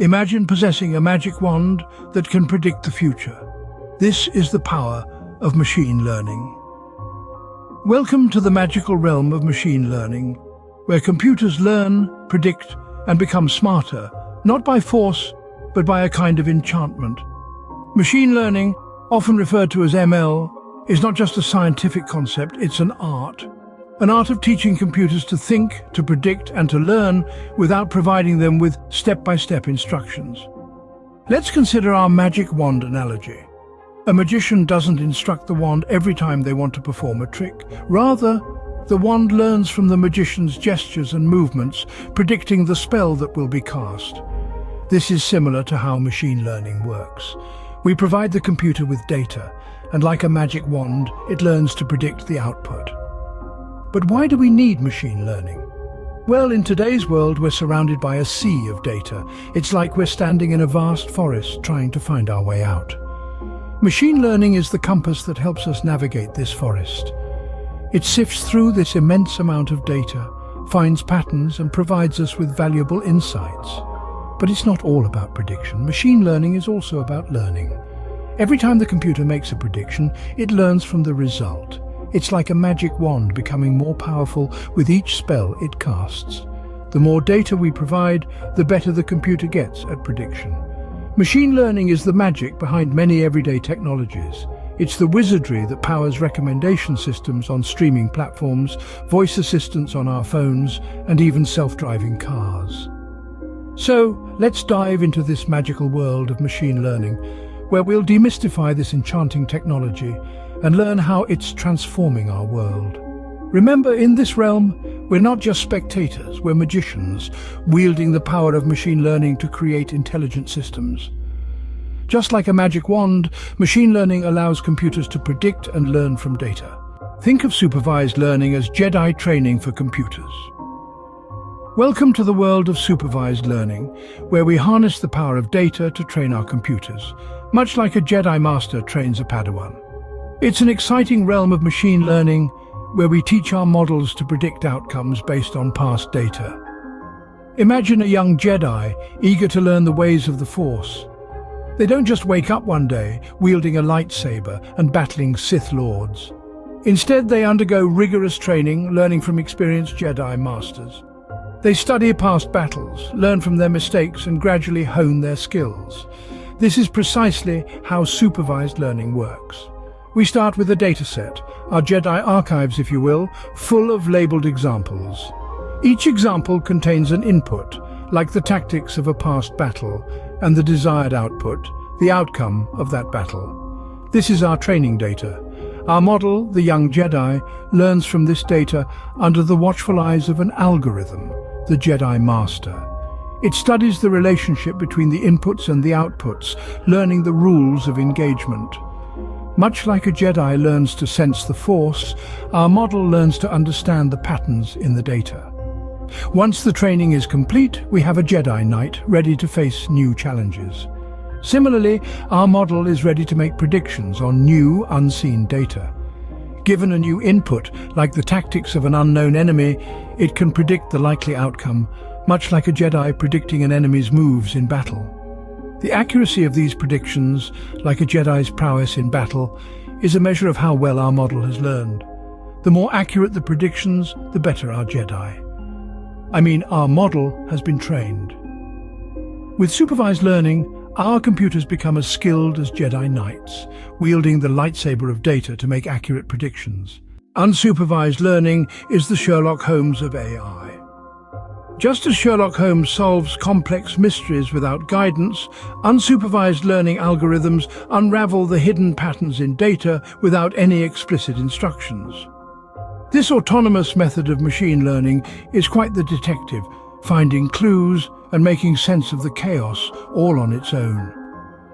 Imagine possessing a magic wand that can predict the future. This is the power of machine learning. Welcome to the magical realm of machine learning, where computers learn, predict, and become smarter, not by force, but by a kind of enchantment. Machine learning, often referred to as ML, is not just a scientific concept, it's an art. An art of teaching computers to think, to predict, and to learn without providing them with step-by-step instructions. Let's consider our magic wand analogy. A magician doesn't instruct the wand every time they want to perform a trick. Rather, the wand learns from the magician's gestures and movements, predicting the spell that will be cast. This is similar to how machine learning works. We provide the computer with data, and like a magic wand, it learns to predict the output. But why do we need machine learning? Well, in today's world, we're surrounded by a sea of data. It's like we're standing in a vast forest trying to find our way out. Machine learning is the compass that helps us navigate this forest. It sifts through this immense amount of data, finds patterns, and provides us with valuable insights. But it's not all about prediction. Machine learning is also about learning. Every time the computer makes a prediction, it learns from the result. It's like a magic wand becoming more powerful with each spell it casts. The more data we provide, the better the computer gets at prediction. Machine learning is the magic behind many everyday technologies. It's the wizardry that powers recommendation systems on streaming platforms, voice assistants on our phones, and even self-driving cars. So, let's dive into this magical world of machine learning, where we'll demystify this enchanting technology and learn how it's transforming our world. Remember, in this realm, we're not just spectators, we're magicians, wielding the power of machine learning to create intelligent systems. Just like a magic wand, machine learning allows computers to predict and learn from data. Think of supervised learning as Jedi training for computers. Welcome to the world of supervised learning, where we harness the power of data to train our computers, much like a Jedi Master trains a Padawan. It's an exciting realm of machine learning where we teach our models to predict outcomes based on past data. Imagine a young Jedi eager to learn the ways of the Force. They don't just wake up one day wielding a lightsaber and battling Sith Lords. Instead, they undergo rigorous training, learning from experienced Jedi Masters. They study past battles, learn from their mistakes, and gradually hone their skills. This is precisely how supervised learning works. We start with a dataset, our Jedi archives, if you will, full of labeled examples. Each example contains an input, like the tactics of a past battle, and the desired output, the outcome of that battle. This is our training data. Our model, the young Jedi, learns from this data under the watchful eyes of an algorithm, the Jedi Master. It studies the relationship between the inputs and the outputs, learning the rules of engagement. Much like a Jedi learns to sense the Force, our model learns to understand the patterns in the data. Once the training is complete, we have a Jedi Knight ready to face new challenges. Similarly, our model is ready to make predictions on new, unseen data. Given a new input, like the tactics of an unknown enemy, it can predict the likely outcome, much like a Jedi predicting an enemy's moves in battle. The accuracy of these predictions, like a Jedi's prowess in battle, is a measure of how well our model has learned. The more accurate the predictions, the better our Jedi. Our model has been trained. With supervised learning, our computers become as skilled as Jedi Knights, wielding the lightsaber of data to make accurate predictions. Unsupervised learning is the Sherlock Holmes of AI. Just as Sherlock Holmes solves complex mysteries without guidance, unsupervised learning algorithms unravel the hidden patterns in data without any explicit instructions. This autonomous method of machine learning is quite the detective, finding clues and making sense of the chaos all on its own.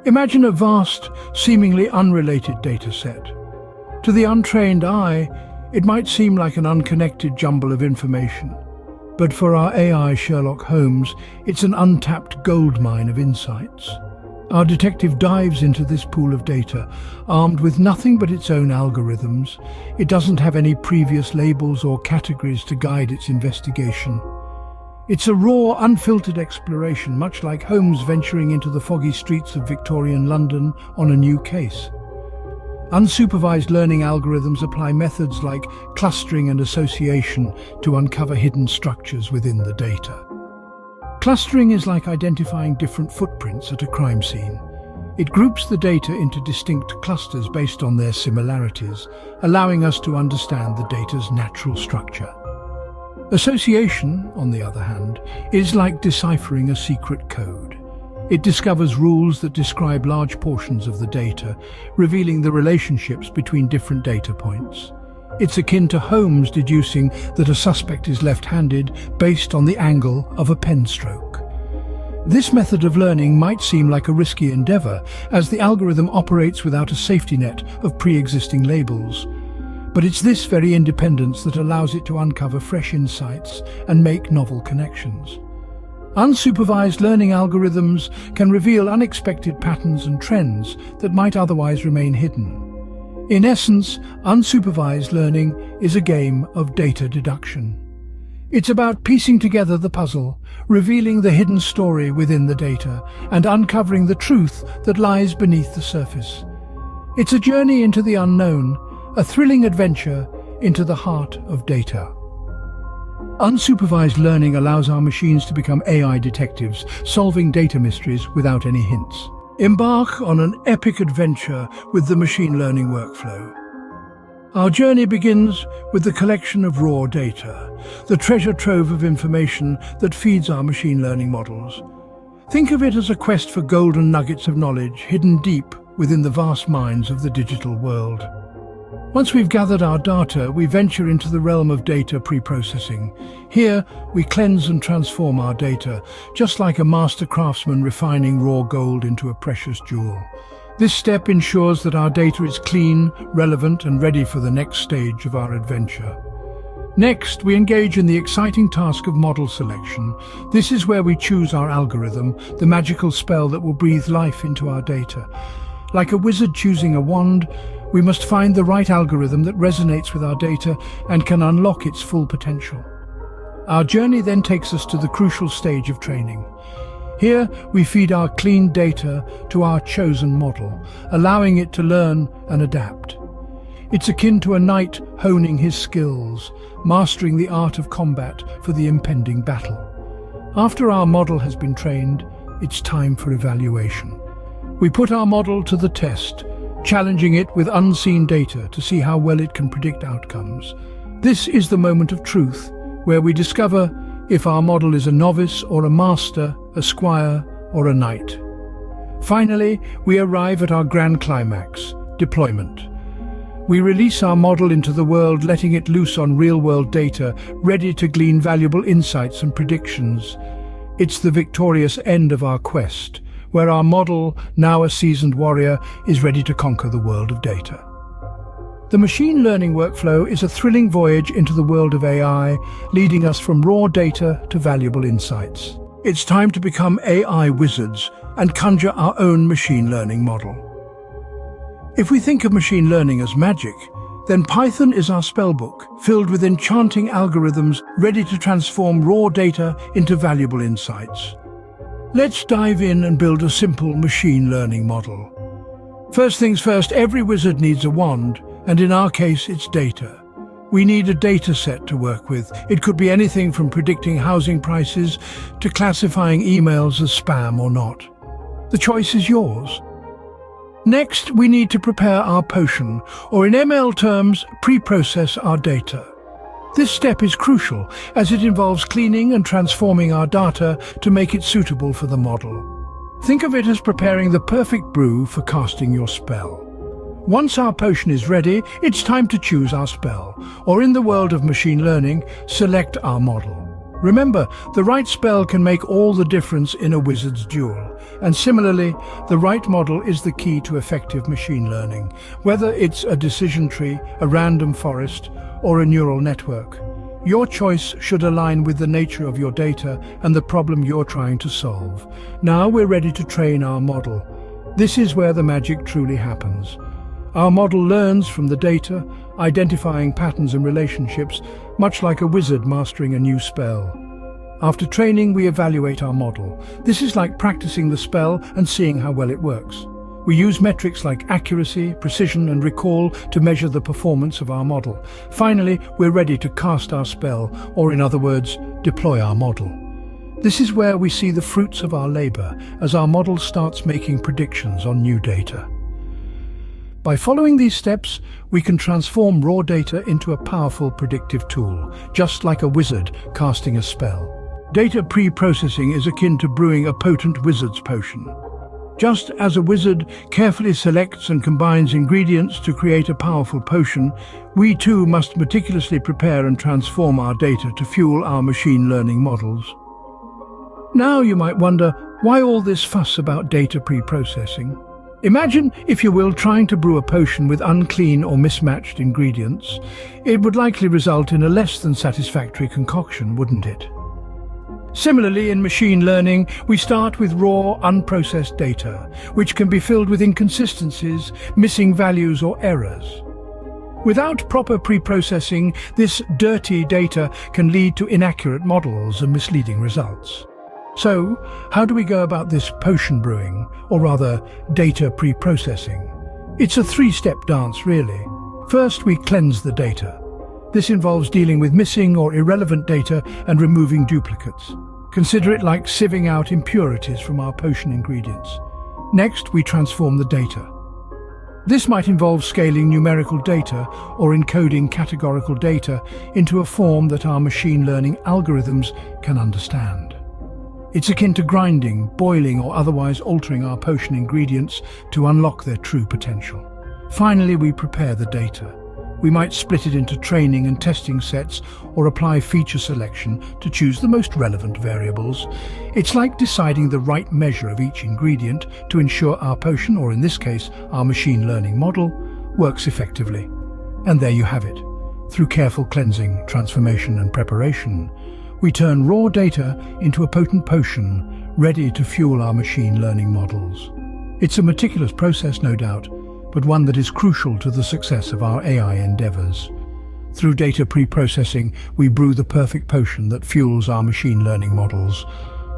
Imagine a vast, seemingly unrelated data set. To the untrained eye, it might seem like an unconnected jumble of information. But for our AI Sherlock Holmes, it's an untapped goldmine of insights. Our detective dives into this pool of data, armed with nothing but its own algorithms. It doesn't have any previous labels or categories to guide its investigation. It's a raw, unfiltered exploration, much like Holmes venturing into the foggy streets of Victorian London on a new case. Unsupervised learning algorithms apply methods like clustering and association to uncover hidden structures within the data. Clustering is like identifying different footprints at a crime scene. It groups the data into distinct clusters based on their similarities, allowing us to understand the data's natural structure. Association, on the other hand, is like deciphering a secret code. It discovers rules that describe large portions of the data, revealing the relationships between different data points. It's akin to Holmes deducing that a suspect is left-handed based on the angle of a pen stroke. This method of learning might seem like a risky endeavor, as the algorithm operates without a safety net of pre-existing labels. But it's this very independence that allows it to uncover fresh insights and make novel connections. Unsupervised learning algorithms can reveal unexpected patterns and trends that might otherwise remain hidden. In essence, unsupervised learning is a game of data deduction. It's about piecing together the puzzle, revealing the hidden story within the data, and uncovering the truth that lies beneath the surface. It's a journey into the unknown, a thrilling adventure into the heart of data. Unsupervised learning allows our machines to become AI detectives, solving data mysteries without any hints. Embark on an epic adventure with the machine learning workflow. Our journey begins with the collection of raw data, the treasure trove of information that feeds our machine learning models. Think of it as a quest for golden nuggets of knowledge hidden deep within the vast minds of the digital world. Once we've gathered our data, we venture into the realm of data pre-processing. Here, we cleanse and transform our data, just like a master craftsman refining raw gold into a precious jewel. This step ensures that our data is clean, relevant, and ready for the next stage of our adventure. Next, we engage in the exciting task of model selection. This is where we choose our algorithm, the magical spell that will breathe life into our data. Like a wizard choosing a wand, we must find the right algorithm that resonates with our data and can unlock its full potential. Our journey then takes us to the crucial stage of training. Here, we feed our clean data to our chosen model, allowing it to learn and adapt. It's akin to a knight honing his skills, mastering the art of combat for the impending battle. After our model has been trained, it's time for evaluation. We put our model to the test, challenging it with unseen data to see how well it can predict outcomes. This is the moment of truth, where we discover if our model is a novice or a master, a squire or a knight. Finally, we arrive at our grand climax, deployment. We release our model into the world, letting it loose on real-world data, ready to glean valuable insights and predictions. It's the victorious end of our quest, where our model, now a seasoned warrior, is ready to conquer the world of data. The machine learning workflow is a thrilling voyage into the world of AI, leading us from raw data to valuable insights. It's time to become AI wizards and conjure our own machine learning model. If we think of machine learning as magic, then Python is our spellbook, filled with enchanting algorithms ready to transform raw data into valuable insights. Let's dive in and build a simple machine learning model. First things first, every wizard needs a wand, and in our case, it's data. We need a data set to work with. It could be anything from predicting housing prices to classifying emails as spam or not. The choice is yours. Next, we need to prepare our potion, or in ML terms, pre-process our data. This step is crucial, as it involves cleaning and transforming our data to make it suitable for the model. Think of it as preparing the perfect brew for casting your spell. Once our potion is ready, it's time to choose our spell, or in the world of machine learning, select our model. Remember, the right spell can make all the difference in a wizard's duel, and similarly, the right model is the key to effective machine learning, whether it's a decision tree, a random forest, or a neural network. Your choice should align with the nature of your data and the problem you're trying to solve. Now we're ready to train our model. This is where the magic truly happens. Our model learns from the data, identifying patterns and relationships, much like a wizard mastering a new spell. After training, we evaluate our model. This is like practicing the spell and seeing how well it works. We use metrics like accuracy, precision, and recall to measure the performance of our model. Finally, we're ready to cast our spell, or in other words, deploy our model. This is where we see the fruits of our labor as our model starts making predictions on new data. By following these steps, we can transform raw data into a powerful predictive tool, just like a wizard casting a spell. Data pre-processing is akin to brewing a potent wizard's potion. Just as a wizard carefully selects and combines ingredients to create a powerful potion, we too must meticulously prepare and transform our data to fuel our machine learning models. Now you might wonder, why all this fuss about data pre-processing? Imagine, if you will, trying to brew a potion with unclean or mismatched ingredients. It would likely result in a less than satisfactory concoction, wouldn't it? Similarly, in machine learning, we start with raw, unprocessed data, which can be filled with inconsistencies, missing values, or errors. Without proper pre-processing, this dirty data can lead to inaccurate models and misleading results. So, how do we go about this potion brewing, or rather, data pre-processing? It's a three-step dance, really. First, we cleanse the data. This involves dealing with missing or irrelevant data and removing duplicates. Consider it like sieving out impurities from our potion ingredients. Next, we transform the data. This might involve scaling numerical data or encoding categorical data into a form that our machine learning algorithms can understand. It's akin to grinding, boiling, or otherwise altering our potion ingredients to unlock their true potential. Finally, we prepare the data. We might split it into training and testing sets or apply feature selection to choose the most relevant variables. It's like deciding the right measure of each ingredient to ensure our potion, or in this case, our machine learning model, works effectively. And there you have it. Through careful cleansing, transformation, and preparation, we turn raw data into a potent potion ready to fuel our machine learning models. It's a meticulous process, no doubt, but one that is crucial to the success of our AI endeavors. Through data pre-processing, we brew the perfect potion that fuels our machine learning models.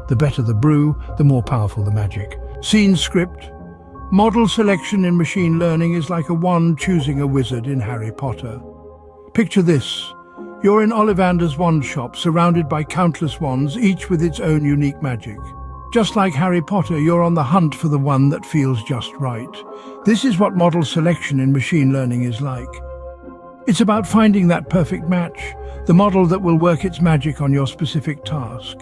The better the brew, the more powerful the magic. Scene script. Model selection in machine learning is like a wand choosing a wizard in Harry Potter. Picture this. You're in Ollivander's wand shop, surrounded by countless wands, each with its own unique magic. Just like Harry Potter, you're on the hunt for the one that feels just right. This is what model selection in machine learning is like. It's about finding that perfect match, the model that will work its magic on your specific task.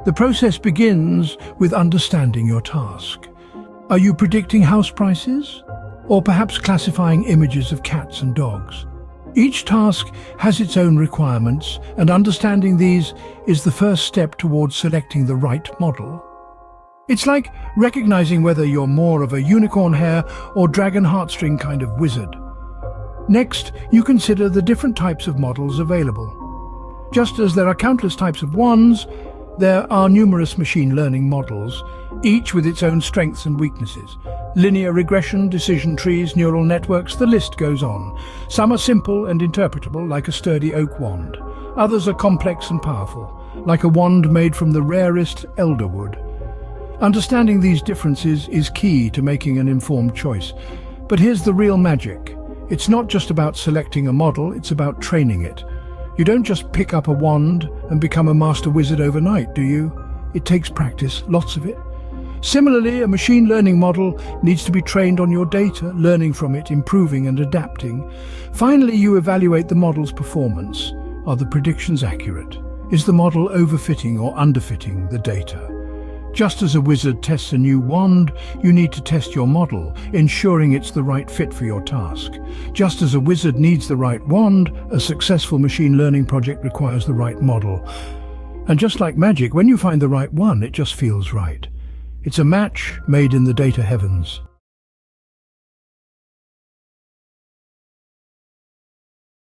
The process begins with understanding your task. Are you predicting house prices? Or perhaps classifying images of cats and dogs? Each task has its own requirements, and understanding these is the first step towards selecting the right model. It's like recognizing whether you're more of a unicorn hair or dragon heartstring kind of wizard. Next, you consider the different types of models available. Just as there are countless types of wands, there are numerous machine learning models, each with its own strengths and weaknesses. Linear regression, decision trees, neural networks, the list goes on. Some are simple and interpretable, like a sturdy oak wand. Others are complex and powerful, like a wand made from the rarest elderwood. Understanding these differences is key to making an informed choice. But here's the real magic. It's not just about selecting a model, it's about training it. You don't just pick up a wand and become a master wizard overnight, do you? It takes practice, lots of it. Similarly, a machine learning model needs to be trained on your data, learning from it, improving and adapting. Finally, you evaluate the model's performance. Are the predictions accurate? Is the model overfitting or underfitting the data? Just as a wizard tests a new wand, you need to test your model, ensuring it's the right fit for your task. Just as a wizard needs the right wand, a successful machine learning project requires the right model. And just like magic, when you find the right one, it just feels right. It's a match made in the data heavens.